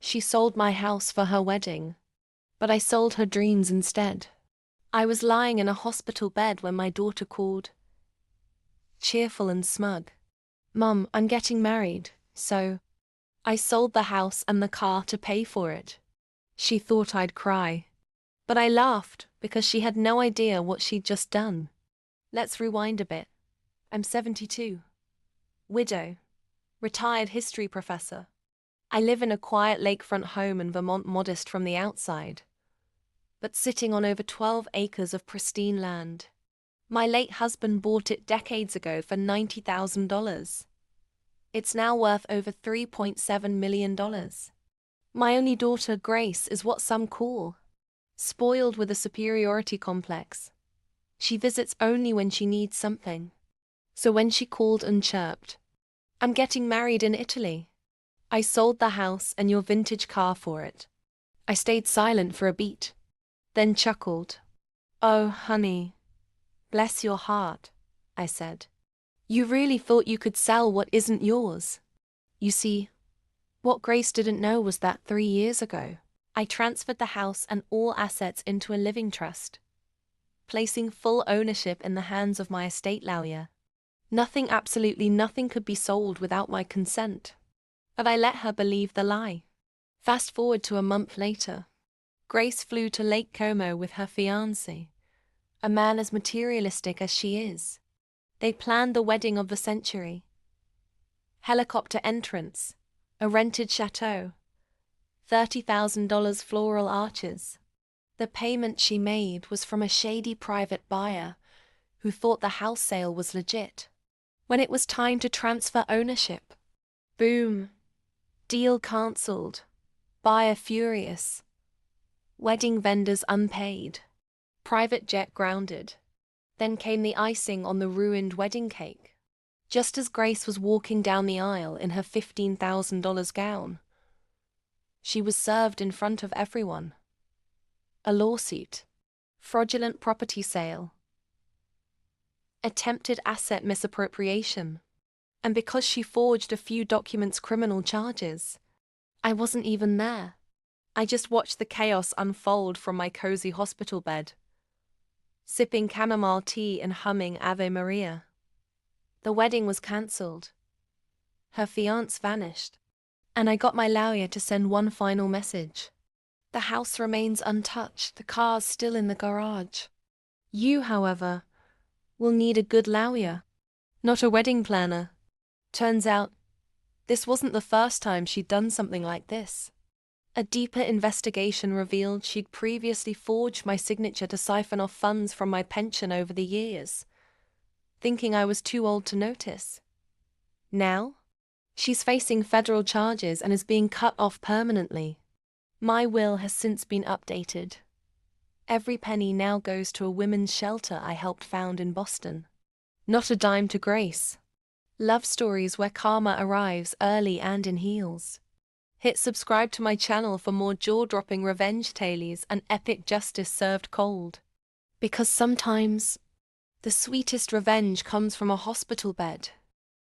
She sold my house for her wedding, but I sold her dreams instead. I was lying in a hospital bed when my daughter called, cheerful and smug. "Mum, I'm getting married, so..." I sold the house and the car to pay for it. She thought I'd cry, but I laughed because she had no idea what she'd just done. Let's rewind a bit. I'm 72. Widow. Retired history professor. I live in a quiet lakefront home in Vermont, modest from the outside, but sitting on over 12 acres of pristine land. My late husband bought it decades ago for $90,000. It's now worth over $3.7 million. My only daughter, Grace, is what some call spoiled with a superiority complex. She visits only when she needs something. So when she called and chirped, "I'm getting married in Italy," I sold the house and your vintage car for it. I stayed silent for a beat, then chuckled. "Oh, honey, bless your heart," I said. "You really thought you could sell what isn't yours." You see, what Grace didn't know was that 3 years ago, I transferred the house and all assets into a living trust, placing full ownership in the hands of my estate lawyer. Nothing, absolutely nothing, could be sold without my consent. But I let her believe the lie. Fast forward to a month later. Grace flew to Lake Como with her fiancé, a man as materialistic as she is. They planned the wedding of the century. Helicopter entrance, a rented chateau, $30,000 floral arches. The payment she made was from a shady private buyer who thought the house sale was legit. When it was time to transfer ownership, boom, deal cancelled, buyer furious, wedding vendors unpaid, private jet grounded. Then came the icing on the ruined wedding cake. Just as Grace was walking down the aisle in her $15,000 gown, she was served in front of everyone. A lawsuit, fraudulent property sale, attempted asset misappropriation, and because she forged a few documents, criminal charges. I wasn't even there. I just watched the chaos unfold from my cozy hospital bed, sipping chamomile tea and humming Ave Maria. The wedding was cancelled. Her fiancé vanished, and I got my lawyer to send one final message. The house remains untouched, the car's still in the garage. You, however, will need a good lawyer, not a wedding planner. Turns out, this wasn't the first time she'd done something like this. A deeper investigation revealed she'd previously forged my signature to siphon off funds from my pension over the years, thinking I was too old to notice. Now, she's facing federal charges and is being cut off permanently. My will has since been updated. Every penny now goes to a women's shelter I helped found in Boston. Not a dime to Grace. Love stories where karma arrives early and in heels. Hit subscribe to my channel for more jaw-dropping revenge tales and epic justice served cold. Because sometimes, the sweetest revenge comes from a hospital bed.